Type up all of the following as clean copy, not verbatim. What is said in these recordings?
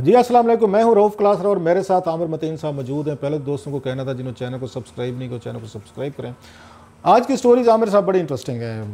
जी अस्सलाम वालेकुम, मैं हूं रऊफ़ क्लासर और मेरे साथ आमिर मतीन साहब मौजूद हैं। पहले दोस्तों को कहना था जिन्होंने चैनल को सब्सक्राइब नहीं किया चैनल को सब्सक्राइब करें। आज की स्टोरीज आमिर साहब बड़ी इंटरेस्टिंग है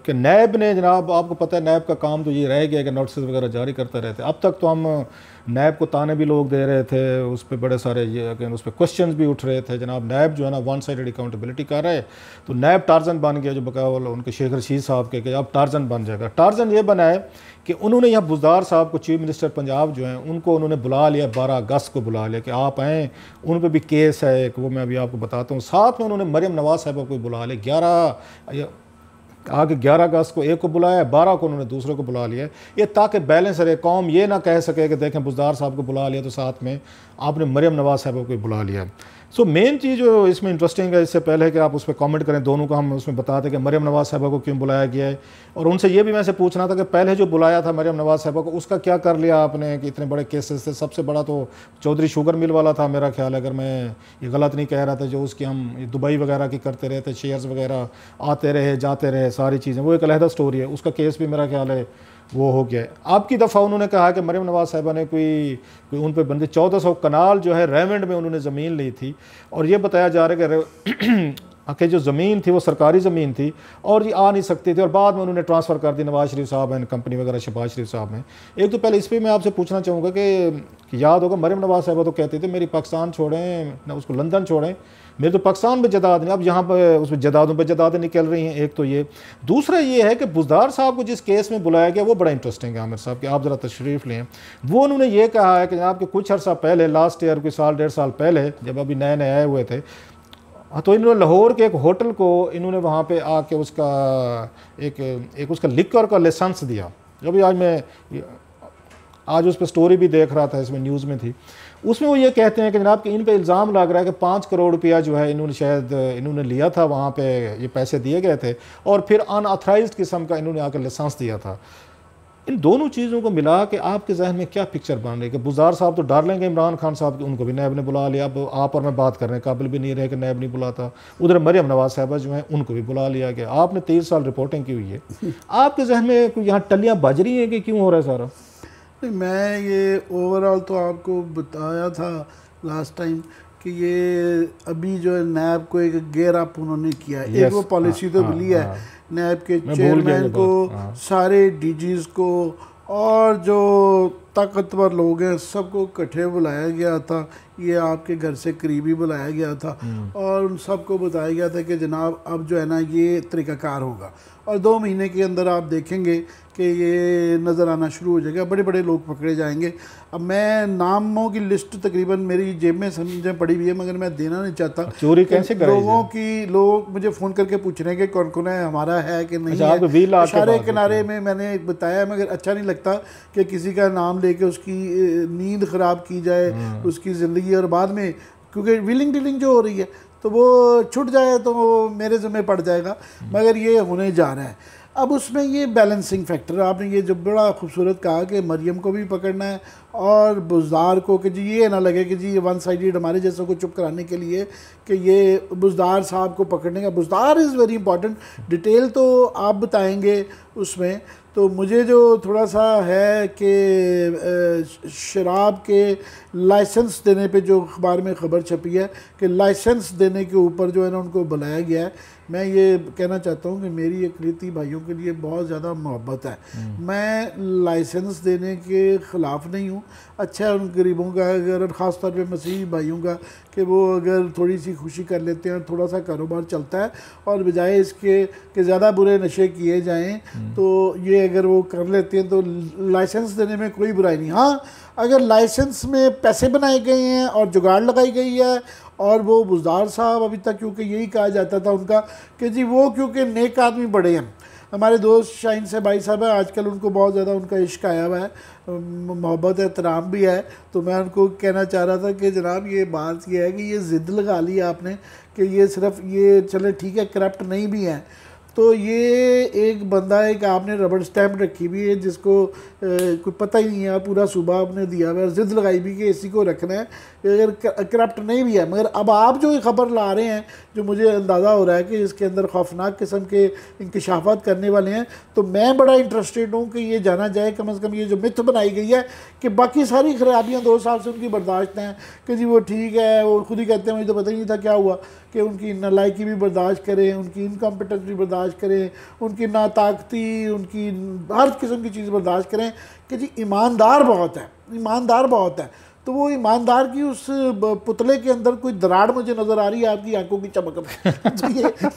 कि नैब ने, जनाब आपको पता है नैब का काम तो ये रह गया कि नोटिस वगैरह जारी करते रहते। अब तक तो हम नैब को ताने भी लोग दे रहे थे, उस पर बड़े सारे ये उस पर क्वेश्चन भी उठ रहे थे। जनाब नैब जो है ना वन साइडेड अकाउंटेबिलिटी कर रहा है, तो नैब टार्जन बन गया, जो बकावल उनके शेख रशीद साहब के अब टार्जन बन जाएगा। टार्जन ये बना है कि उन्होंने यहाँ बुज़दार साहब को, चीफ मिनिस्टर पंजाब जो हैं, उनको उन्होंने बुला लिया, 12 अगस्त को बुला लिया कि आप आएँ। उन पर भी केस है एक, वो मैं अभी आपको बताता हूँ। साथ में उन्होंने मरियम नवाज़ साहब को बुला लिया, 11 अगस्त को एक को बुलाया, 12 को उन्होंने दूसरे को बुला लिया। ये ताकि बैलेंस रहे, कौम ये ना कह सके कि देखें बुज़दार साहब को बुला लिया तो साथ में आपने मरियम नवाज़ साहब को बुला लिया। सो मेन चीज़ जो इसमें इंटरेस्टिंग है, इससे पहले कि आप उस पर कमेंट करें, दोनों को हम उसमें बताते कि मरियम नवाज़ साहब को क्यों बुलाया गया है। और उनसे ये भी मैं से पूछना था कि पहले जो बुलाया था मरियम नवाज़ साहब को, उसका क्या कर लिया आपने कि इतने बड़े केसेस थे। सबसे बड़ा तो चौधरी शुगर मिल वाला था मेरा ख्याल है, अगर मैं ये गलत नहीं कह रहा था, जो उसकी हम दुबई वगैरह की करते रहे थे, शेयर्स वगैरह आते रहे जाते रहे, सारी चीज़ें, वो एक अलहदा स्टोरी है। उसका केस भी मेरा ख्याल है वो हो गया है। आपकी दफ़ा उन्होंने कहा कि मरियम नवाज़ साहिबा ने कोई उन पर बंदी 1400 कनाल जो है रेवेंड में उन्होंने ज़मीन ली थी, और ये बताया जा रहा है कि जो ज़मीन थी वो सरकारी ज़मीन थी और ये आ नहीं सकती थी, और बाद में उन्होंने ट्रांसफ़र कर दी नवाज़ शरीफ साहब एंड कंपनी वगैरह, शहबाज शरीफ साहब में। एक तो पहले इस पर मैं आपसे पूछना चाहूँगा कि याद होगा मरियम नवाज़ साहिबा तो कहती थी मेरी पाकिस्तान छोड़ें ना, उसको लंदन छोड़ें, मेरे तो पाकिस्तान में जदाद नहीं। अब यहाँ पर उस पर जदादों पर जदादें निकल रही हैं। एक तो ये, दूसरा ये है कि बुज़दार साहब को जिस केस में बुलाया गया वो बड़ा इंटरेस्टिंग है आमिर साहब कि आप ज़रा तशरीफ़ लें। वो उन्होंने ये कहा है कि जनाब कि कुछ अर्सा पहले, लास्ट ईयर कोई साल 1.5 साल पहले, जब अभी नए नए आए हुए थे, तो इन्होंने लाहौर के एक होटल को इन्होंने वहाँ पे आके उसका एक उसका लिकर का लाइसेंस दिया। अभी आज उस पर स्टोरी भी देख रहा था, इसमें न्यूज़ में थी। उसमें वो ये कहते हैं कि जनाब कि इन पे इल्ज़ाम लग रहा है कि 5 करोड़ रुपया जो है इन्होंने लिया था, वहाँ पे ये पैसे दिए गए थे, और फिर अनऑथराइज्ड किस्म का इन्होंने आकर लाइसेंस दिया था। इन दोनों चीज़ों को मिला के आपके जहन में क्या पिक्चर बन रही है कि बुज़दार साहब तो डर लेंगे इमरान खान साहब, उनको भी नैब ने बुला लिया। अब आप और मैं बात करने काबिल भी नहीं रहे कि नैब नहीं बुलाता। उधर मरियम नवाज़ साहबा जो हैं उनको भी बुला लिया गया। आपने 23 साल रिपोर्टिंग की हुई है, आपके जहन में कोई यहाँ टलियाँ बज रही हैं कि क्यों हो रहा है सारा? मैं ये ओवरऑल तो आपको बताया था लास्ट टाइम कि ये अभी जो है नैब को एक गेयर अप उन्होंने किया है। एक वो पॉलिसी तो मिली है नैब के चेयरमैन को, सारे डीजीज को, और जो ताकतवर लोग हैं सबको इकट्ठे बुलाया गया था। ये आपके घर से करीबी बुलाया गया था और उन सबको बताया गया था कि जनाब अब जो है ना ये तरीक़ाकार होगा, और 2 महीने के अंदर आप देखेंगे कि ये नज़र आना शुरू हो जाएगा, बड़े बड़े लोग पकड़े जाएंगे। अब मैं नामों की लिस्ट तकरीबन मेरी जेब में समझे पड़ी हुई है, मगर मैं देना नहीं चाहता। चोरी कैसे लोग मुझे फ़ोन करके पूछ रहे हैं कि कौन कौन है, हमारा है कि नहीं है। इशारे किनारे में मैंने बताया, मगर अच्छा नहीं लगता कि किसी का नाम लेके उसकी नींद ख़राब की जाए, उसकी ज़िंदगी, और बाद में क्योंकि विलिंग डीलिंग जो हो रही है तो वो छूट जाए तो वो मेरे ज़िम्मे पड़ जाएगा, मगर ये होने जा रहा है। अब उसमें ये बैलेंसिंग फैक्टर, आपने ये जो बड़ा खूबसूरत कहा कि मरियम को भी पकड़ना है और बुज़दार को, कि जी ये ना लगे कि जी ये वन साइडेड हमारे जैसों को चुप कराने के लिए कि ये बुज़दार साहब को पकड़ने का। Buzdar is very important. Detail तो आप बताएंगे उसमें। तो मुझे जो थोड़ा सा है कि शराब के लाइसेंस देने पे जो अखबार में ख़बर छपी है कि लाइसेंस देने के ऊपर जो है ना उनको बुलाया गया है। मैं ये कहना चाहता हूँ कि मेरी अक़लीती भाइयों के लिए बहुत ज़्यादा मोहब्बत है। मैं लाइसेंस देने के ख़िलाफ़ नहीं हूँ। अच्छा है उन गरीबों का, अगर ख़ास तौर पे मसीही भाइयों का, कि वो अगर थोड़ी सी खुशी कर लेते हैं, थोड़ा सा कारोबार चलता है, और बजाय इसके कि ज़्यादा बुरे नशे किए जाएँ तो ये अगर वो कर लेते हैं तो लाइसेंस देने में कोई बुराई नहीं। हाँ, अगर लाइसेंस में पैसे बनाए गए हैं और जुगाड़ लगाई गई है, और वो बुज़दार साहब अभी तक, क्योंकि यही कहा जाता था उनका कि जी वो क्योंकि नेक आदमी बड़े हैं। हमारे दोस्त शाहीन से भाई साहब है, आजकल उनको बहुत ज़्यादा उनका इश्क आया हुआ है, मोहब्बत एहतराम भी है। तो मैं उनको कहना चाह रहा था कि जनाब ये बात ये है कि ये ज़िद लगा ली आपने कि ये सिर्फ ये चले ठीक है करप्ट नहीं भी हैं, तो ये एक बंदा है कि आपने रबड़ स्टैम्प रखी हुई है जिसको कोई पता ही नहीं है, पूरा सूबा आपने दिया हुआ है, जिद लगाई भी कि इसी को रखना है, अगर करप्ट नहीं भी है। मगर अब आप जो खबर ला रहे हैं, जो मुझे अंदाज़ा हो रहा है कि इसके अंदर खौफनाक किस्म के इंकशाफात करने वाले हैं, तो मैं बड़ा इंटरेस्टेड हूँ कि ये जाना जाए कम से कम ये जो मिथ बनाई गई है कि बाकी सारी खराबियाँ 2 साल से उनकी बर्दाश्त हैं कि जी वो ठीक है, वो खुद ही कहते हैं मुझे तो पता ही नहीं था क्या हुआ, कि उनकी नालायकी भी बर्दाश्त करें, उनकी इनकम्पिटेंस भी बर्दाश्त करें, उनकी नाताकती, उनकी हर किस्म की चीज़ बर्दाश्त करें कि जी ईमानदार बहुत है, ईमानदार बहुत है। तो वो ईमानदार की उस पुतले के अंदर कोई दरार मुझे नज़र आ रही है आपकी आंखों की चमक में। तो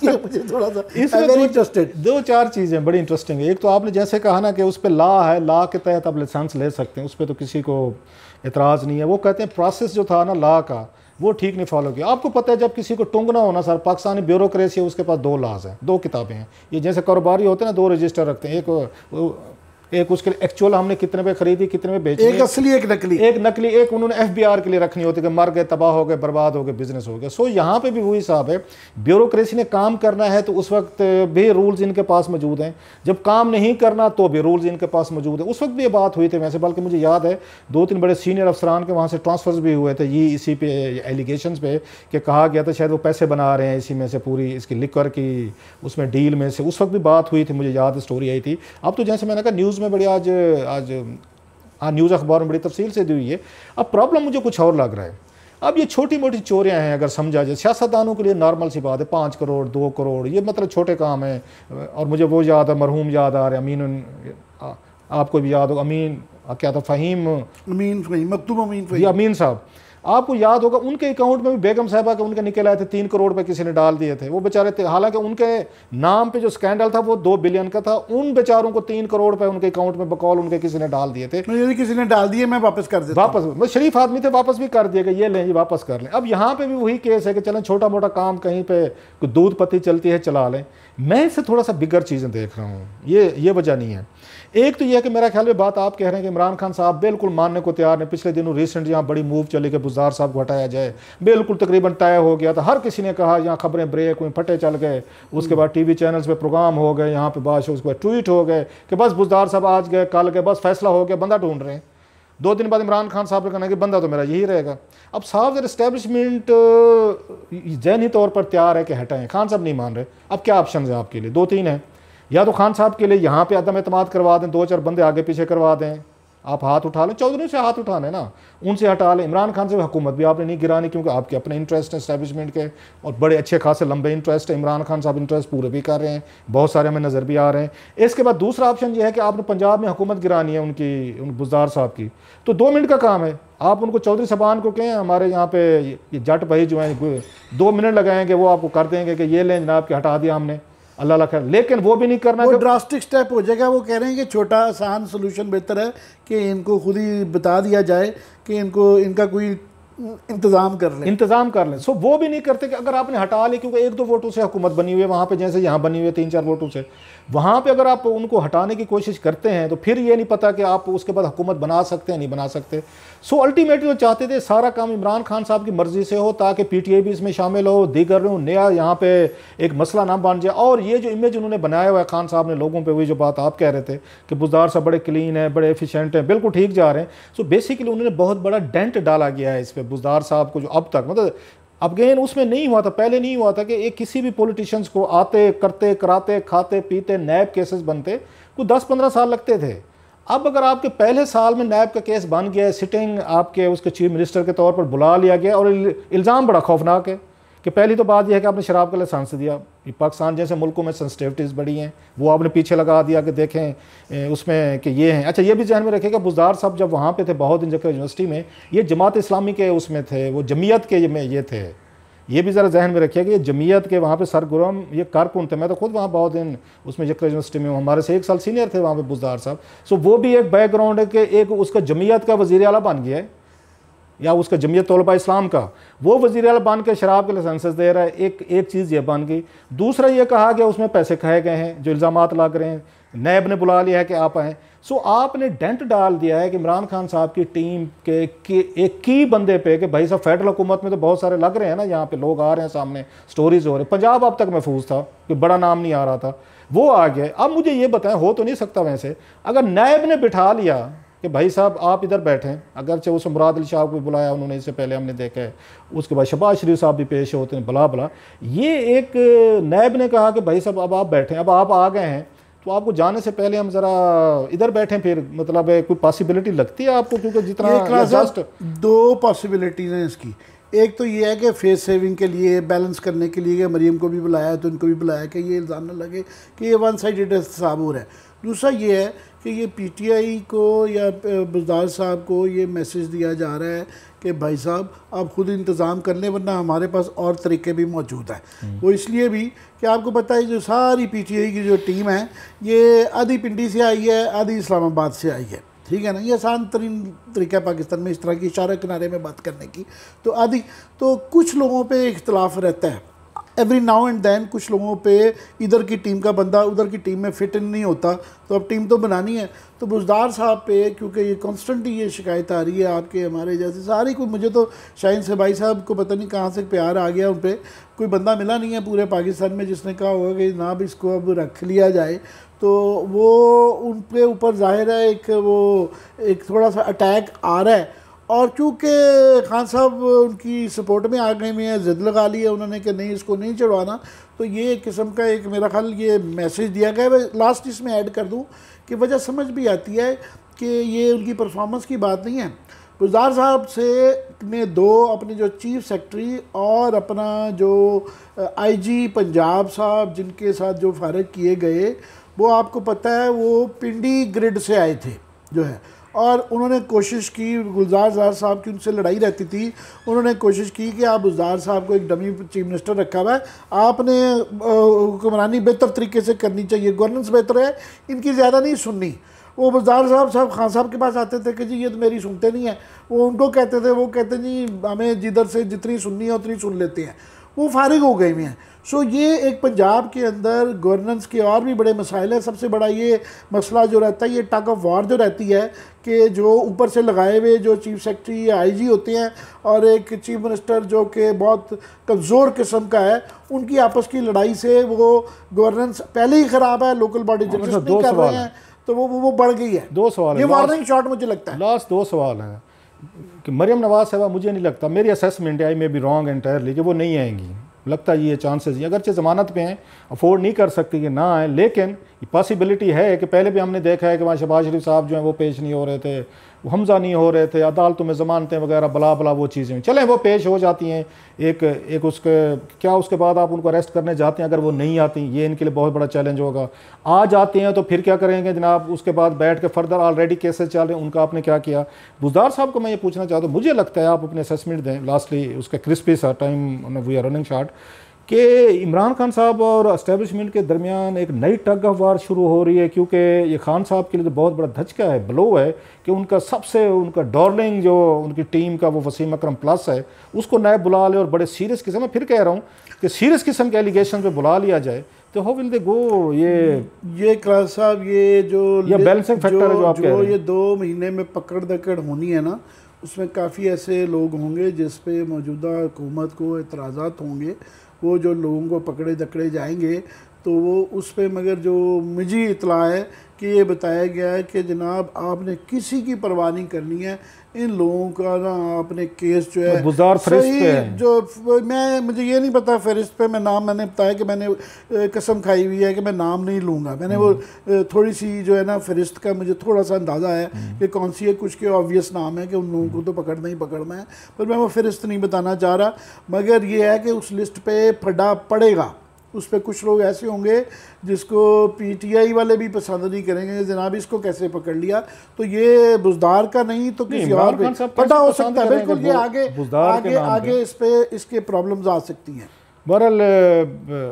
ये मुझे थोड़ा सा इसमें इंटरेस्टेड 2-4 चीज़ें बड़ी इंटरेस्टिंग है। एक तो आपने जैसे कहा ना कि उस पर लॉ है, लॉ के तहत आप लाइसेंस ले सकते हैं, उस पर तो किसी को एतराज़ नहीं है। वो कहते हैं प्रोसेस जो था ना लॉ का वो ठीक नहीं फॉलो किया। आपको पता है जब किसी को टूंगना होना सर, पाकिस्तानी ब्यूरोक्रेसी है, उसके पास 2 लॉज हैं, 2 किताबें हैं। ये जैसे कारोबारी होते हैं ना, 2 रजिस्टर रखते हैं, एक उसके लिए एक्चुअल हमने कितने पे खरीदी, कितने पे बेची, एक असली एक नकली, एक उन्होंने FBR के लिए रखनी होती है कि मर गए, तबाह हो गए, बर्बाद हो गए, बिजनेस हो गया। सो यहाँ पे भी वही हिसाब है, ब्यूरोक्रेसी ने काम करना है तो उस वक्त भी रूल्स इनके पास मौजूद हैं, जब काम नहीं करना तो भी रूल्स इनके पास मौजूद है। उस वक्त भी ये बात हुई थी वैसे, बल्कि मुझे याद है 2-3 बड़े सीनियर अफसरान के वहाँ से ट्रांसफर्स भी हुए थे ये इसी पे एलिगेशंस पे कि कहा गया था शायद वो पैसे बना रहे हैं इसी में से, पूरी इसकी लिकर की उसमें डील में से। उस वक्त भी बात हुई थी, मुझे याद स्टोरी आई थी। अब तो जैसे मैंने कहा न्यूज़ में बड़ी आज न्यूज़ अखबार में बड़ी तफसील से दी हुई है। अब प्रॉब्लम मुझे कुछ और लग रहा है। अब ये छोटी मोटी चोरियां हैं, अगर समझा जाए सियासतदानों के लिए नॉर्मल सी बात है, 5 करोड़ 2 करोड़ ये मतलब छोटे काम है। और मुझे वो याद है, मरहूम याद आ रहे हैं, अमीन, आपको भी याद होगा, अमीन क्या था, अमीन साहब, आपको याद होगा उनके अकाउंट में भी बेगम साहबा के उनके निकल आए थे, 3 करोड़ रुपए किसी ने डाल दिए थे। वो बेचारे थे, हालांकि उनके नाम पे जो स्कैंडल था वो 2 बिलियन का था, उन बेचारों को 3 करोड़ रुपए उनके अकाउंट में बकौल उनके किसी ने डाल दिए थे। यदि किसी ने डाल दिए मैं वापस कर देता, वापस शरीफ आदमी थे, वापस भी कर दिए, ये लें, ये वापस कर लें। अब यहाँ पे भी वही केस है कि चलें छोटा मोटा काम कहीं पे दूध पत्ती चलती है चला लें। मैं इससे थोड़ा सा बिगर चीज़ें देख रहा हूँ, ये वजह नहीं है। एक तो यह है कि मेरा ख्याल में बात आप कह रहे हैं कि इमरान खान साहब बिल्कुल मानने को तैयार नहीं। पिछले दिनों रिसेंट यहाँ बड़ी मूव चली कि बुज़दार साहब को हटाया जाए, बिल्कुल तकरीबन तय हो गया था, हर किसी ने कहा, यहाँ खबरें ब्रेक हुई, फटे चल गए, उसके बाद TV चैनल्स पे प्रोग्राम हो गए, यहाँ पे बात, उसके बाद ट्वीट हो गए कि बस बुज़दार साहब आज गए कल गए, बस फैसला हो गया, बंदा ढूंढ रहे हैं। 2 दिन बाद इमरान खान साहब ने कहना कि बंदा तो मेरा यही रहेगा। अब साहब जरा इस्टेब्लिशमेंट ज़हनी तौर पर तैयार है कि हटाएं, खान साहब नहीं मान रहे। अब क्या ऑप्शन है आपके लिए? 2-3 हैं, या तो खान साहब के लिए यहाँ पे अदम एतमाद करवा दें, 2-4 बंदे आगे पीछे करवा दें, आप हाथ उठा लें, चौधरी से हाथ उठाने ना, उनसे हटा लें। इमरान खान से हुकूमत भी आपने नहीं गिरानी क्योंकि आपके अपने इंटरेस्ट हैं इस्टेब्लिशमेंट के, और बड़े अच्छे खासे लंबे इंटरेस्ट है। इमरान खान साहब इंटरेस्ट पूरे भी कर रहे हैं, बहुत सारे हमें नज़र भी आ रहे हैं। इसके बाद दूसरा ऑप्शन ये है कि आपने पंजाब में हुकूमत गिरानी है उन बुज़दार साहब की, तो 2 मिनट का काम है। आप उनको चौधरी साहबान को कहें, हमारे यहाँ पे ये जट भाई जो हैं 2 मिनट लगाएंगे, वो आपको कर देंगे कि ये लें जनाब के हटा दिया हमने, अल्लाह खैर। लेकिन वो भी नहीं करना, वो ड्रास्टिक स्टेप हो जाएगा। वो कह रहे हैं कि छोटा आसान सोल्यूशन बेहतर है कि इनको खुद ही बता दिया जाए कि इनका कोई इंतज़ाम कर लें। सो वो भी नहीं करते कि अगर आपने हटा ली, क्योंकि 1-2 वोटों से हुकूमत बनी हुई है वहाँ पे, जैसे यहाँ बनी हुई है 3-4 वोटों से, वहाँ पे अगर आप उनको हटाने की कोशिश करते हैं तो फिर ये नहीं पता कि आप उसके बाद हुकूमत बना सकते हैं नहीं बना सकते। सो अल्टीमेटली वो चाहते थे सारा काम इमरान खान साहब की मर्जी से हो, ताकि PTI भी इसमें शामिल हो, दीगर हो, नया यहाँ पे एक मसला ना बन जाए। और ये जो इमेज उन्होंने बनाया हुआ है खान साहब ने लोगों पे, वही जो बात आप कह रहे थे कि बुज़दार साहब बड़े क्लीन है, बड़े एफिशिएंट हैं, बिल्कुल ठीक जा रहे हैं। सो बेसिकली उन्होंने बहुत बड़ा डेंट डाला गया है इस पर बुज़दार साहब को, जो अब तक मतलब अगेन उसमें नहीं हुआ था, पहले नहीं हुआ था कि एक किसी भी पॉलिटिशियंस को आते करते कराते खाते पीते नैब केसेस बनते को 10-15 साल लगते थे। अब अगर आपके पहले साल में नैब का केस बन गया है, सिटिंग आपके उसके चीफ मिनिस्टर के तौर पर बुला लिया गया, और इल्ज़ाम बड़ा खौफनाक है कि पहली तो बात यह है कि आपने शराब का लाइसेंस दिया, पाकिस्तान जैसे मुल्कों में सेंसिटिविटीज़ बड़ी हैं, वो आपने पीछे लगा दिया कि देखें उसमें कि ये हैं। अच्छा ये भी ध्यान में रखेगा, बुज़दार साहब जब वहाँ पे थे बहुत दिन यूनिवर्सिटी में, ये जमात इस्लामी के उसमें थे, वो जमीयत के में ये थे, ये भी ज़रा जहन में रखिएगा, ये जमीयत के वहाँ पे सरगुरम ये कारकुन थे। मैं तो खुद वहाँ बहुत दिन उसमें यूनिवर्सिटी में, हमारे से 1 साल सीनियर थे वहाँ पे बुज़दार साहब। सो वो भी एक बैकग्राउंड है कि एक उसका जमीयत का वज़ीर आला बन गया है, या उसका जमीयत तलबा इस्लाम का, वो वज़ीर आला बन के शराब के लाइसेंसेस दे रहा है। एक चीज़ ये बन गई। दूसरा ये कहा गया उसमें पैसे खाए गए हैं, जो इल्ज़ामात लग रहे हैं, नैब ने बुला लिया है कि आप आएँ। सो आपने डेंट डाल दिया है कि इमरान खान साहब की टीम के एक की बंदे पे कि भाई साहब फेडरल हुकूमत में तो बहुत सारे लग रहे हैं ना, यहाँ पे लोग आ रहे हैं, सामने स्टोरीज हो रहे हैं। पंजाब अब तक महफूज था कि बड़ा नाम नहीं आ रहा था, वो आ गया। अब मुझे ये बताएं, हो तो नहीं सकता वैसे, अगर नायब ने बिठा लिया कि भाई साहब आप इधर बैठें, अगरचे उस मुराद अली शाह को बुलाया उन्होंने, इससे पहले हमने देखा है, उसके बाद शहबाज शरीफ साहब भी पेश होते हैं, भला भला, ये एक नायब ने कहा कि भाई साहब अब आप बैठें, अब आप आ गए हैं तो आपको जाने से पहले हम ज़रा इधर बैठें, फिर मतलब कोई पॉसिबिलिटी लगती है आपको? क्योंकि जितना जस्ट दो पॉसिबिलिटीज़ हैं इसकी। एक तो ये है कि फेस सेविंग के लिए, बैलेंस करने के लिए, कि मरीम को भी बुलाया तो इनको भी बुलाया कि ये इल्ज़ाम न लगे कि ये वन साइडेड एहतसाब हो रहा है। दूसरा ये है कि ये पीटीआई को या बुज़दार साहब को ये मैसेज दिया जा रहा है कि भाई साहब आप खुद इंतज़ाम कर लें, वरना हमारे पास और तरीके भी मौजूद हैं। वो इसलिए भी कि आपको पता है जो सारी पीटीआई की जो टीम है ये आधी पिंडी से आई है, आधी इस्लामाबाद से आई है, ठीक है ना। ये आसान तरीन तरीका है पाकिस्तान में इस तरह की इशारा किनारे में बात करने की। तो आधी तो कुछ लोगों पे इख्तलाफ रहता है एवरी नाउ एंड देन, कुछ लोगों पे इधर की टीम का बंदा उधर की टीम में फिट इन नहीं होता, तो अब टीम तो बनानी है। तो बुज़दार साहब पे क्योंकि ये कॉन्स्टेंटली ये शिकायत आ रही है आपके हमारे जैसे सारी, कोई मुझे तो शाहीन से भाई साहब को पता नहीं कहाँ से प्यार आ गया उन पर, कोई बंदा मिला नहीं है पूरे पाकिस्तान में जिसने कहा होगा कि जनाब इसको अब रख लिया जाए। तो वो उन पे ऊपर ज़ाहिर है एक थोड़ा सा अटैक आ रहा है। और चूँकि खान साहब उनकी सपोर्ट में आ गए हैं, ज़िद लगा ली है उन्होंने कि नहीं इसको नहीं चढ़वाना, तो ये एक किस्म का एक मेरा ख्याल ये मैसेज दिया गया है। लास्ट इसमें ऐड कर दूँ कि वजह समझ भी आती है कि ये उनकी परफॉर्मेंस की बात नहीं है। बुज़दार साहब से ने दो अपने जो चीफ सेक्रेटरी और अपना जो आईजी पंजाब साहब जिनके साथ जो फारिग किए गए, वो आपको पता है वो पिंडी ग्रिड से आए थे जो है, और उन्होंने कोशिश की, गुलजार साहब की उनसे लड़ाई रहती थी, उन्होंने कोशिश की कि आप गुलजार साहब को एक डमी चीफ मिनिस्टर रखा हुआ है, आपने हुक्मरानी बेहतर तरीके से करनी चाहिए, गवर्नेंस बेहतर है, इनकी ज़्यादा नहीं सुननी। वो गुलजार साहब खान साहब के पास आते थे कि जी ये तो मेरी सुनते नहीं है, वो उनको कहते थे, वो कहते जी हमें जिधर से जितनी सुननी है उतनी सुन लेते हैं, वो फारिग हो गए हुए हैं। सो ये एक पंजाब के अंदर गवर्नेंस के और भी बड़े मसाइल है। सबसे बड़ा ये मसला जो रहता है, ये टग ऑफ वार जो रहती है कि जो ऊपर से लगाए हुए जो चीफ सेक्रेटरी या आईजी होते हैं और एक चीफ मिनिस्टर जो कि बहुत कमज़ोर किस्म का है, उनकी आपस की लड़ाई से वो गवर्नेंस पहले ही ख़राब है, लोकल बॉडी एडजस्ट नहीं कर रहे हैं, तो वो बढ़ गई है। दो सवाल, ये वार्निंग शॉट मुझे लगता है। लास्ट दो सवाल है कि मरियम नवाज साहब, मुझे नहीं लगता, मेरी असेसमेंट आई में भी रॉन्ग एंटायरली, कि वो नहीं आएंगी। लगता है ये चांसेस ही, अगरचे ज़मानत पे हैं, अफोर्ड नहीं कर सकती कि ना आए, लेकिन पॉसिबिलिटी है कि पहले भी हमने देखा है कि वहाँ शहबाज शरीफ साहब जो हैं वो पेश नहीं हो रहे थे, वो हमजा नहीं हो रहे थे, अदालतों में ज़मानतें वगैरह बला बला वो चीज़ें चलें, वो पेश हो जाती हैं। एक उसके क्या उसके बाद आप उनको अरेस्ट करने जाते हैं, अगर वो नहीं आती, ये इनके लिए बहुत बड़ा चैलेंज होगा। आ जाते हैं तो फिर क्या करेंगे जनाब, उसके बाद बैठ के फर्दर ऑलरेडी केसेस चल रहे हैं, उनका आपने क्या किया? बुज़दार साहब को मैं ये पूछना चाहता हूँ, मुझे लगता है आप अपने असेसमेंट दें लास्टली, उसका क्रिस्पी सा time we are running short, कि इमरान खान साहब और एस्टेब्लिशमेंट के दरमियान एक नई टग ऑफ वार शुरू हो रही है, क्योंकि ये खान साहब के लिए तो बहुत बड़ा धचका है, ब्लो है कि उनका डार्लिंग जो उनकी टीम का वो वसीम अकरम प्लस है, उसको नायब बुला ले और बड़े सीरियस किस्म, मैं फिर कह रहा हूँ कि सीरियस किस्म के एलिगेशन पे बुला लिया जाए, तो हाउ विल दे गो? ये क्लास साहब ये बैलेंसिंग फैक्टर है जो आप कह रहे हैं, ये 2 महीने में पकड़ दकड़ होनी है ना, उसमें काफ़ी ऐसे लोग होंगे जिस पे मौजूदा हुकूमत को एतराज़ात होंगे, वो जो लोगों को पकड़े दकड़े जाएंगे तो वो उस पर, मगर जो मुझे इतला है कि ये बताया गया है कि जनाब आपने किसी की परवाह नहीं करनी है, इन लोगों का ना आपने केस जो है सही, जो मुझे ये नहीं पता फहरिस्त पे मैंने बताया कि मैंने कसम खाई हुई है कि मैं नाम नहीं लूँगा, मैंने वो थोड़ी सी जो है ना फहरिस्त का मुझे थोड़ा सा अंदाज़ा है कि कौन सी है, कुछ के ऑब्वियस नाम है कि उन लोगों को तो पकड़ना ही पकड़ना है, पर मैं वो फहरिस्त नहीं बताना चाह रहा, मगर ये है कि उस लिस्ट पे फटा पड़ेगा, उस पर कुछ लोग ऐसे होंगे जिसको पीटीआई वाले भी पसंद नहीं करेंगे, जनाब इसको कैसे पकड़ लिया, तो ये बुज़दार का नहीं तो किसी और पे पता हो सकता है, बिल्कुल ये आगे इस पे इसके प्रॉब्लम्स आ सकती हैं। बहरहाल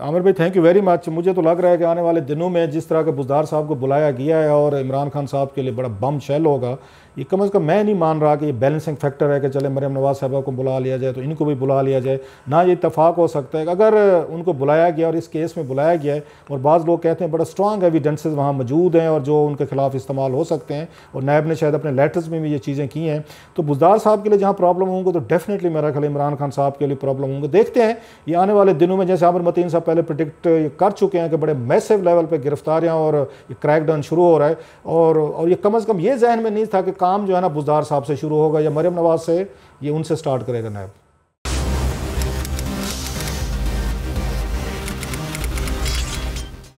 आमिर भाई थैंक यू वेरी मच। मुझे तो लग रहा है कि आने वाले दिनों में जिस तरह के बुज़दार साहब को बुलाया गया है और इमरान खान साहब के लिए बड़ा बम शेल होगा ये कम अज़ कम मैं नहीं मान रहा कि ये बैलेंसिंग फैक्टर है कि चले मरियम नवाज़ साहबा को बुला लिया जाए तो इनको भी बुला लिया जाए। ना ये इत्तफाक हो सकता है कि अगर उनको बुलाया गया और इस केस में बुलाया गया है और बाज़ लोग कहते हैं बड़ा स्ट्रॉन्ग एविडेंसेस वहाँ मौजूद हैं और जो उनके खिलाफ इस्तेमाल हो सकते हैं, और नायब ने शायद अपने लेटर्स में भी ये चीज़ें की हैं, तो बुज़दार साहब के लिए जहाँ प्रॉब्लम होंगे तो डेफिनेटली मेरा ख्याल इमरान खान साहब के लिए प्रॉब्लम होंगे। देखते हैं ये आने वाले दिनों में, जैसे आमिर मतीन साहब पहले प्रिडिक्ट कर चुके हैं कि बड़े मैसिव लेवल पे गिरफ्तारियां और ये क्रैकडाउन शुरू हो रहा है, और ये कम अज़ कम ये जहन में नहीं था कि काम जो है ना बुज़दार साहब से शुरू होगा या मरियम नवाज़ से, ये उनसे स्टार्ट करेगा नायब।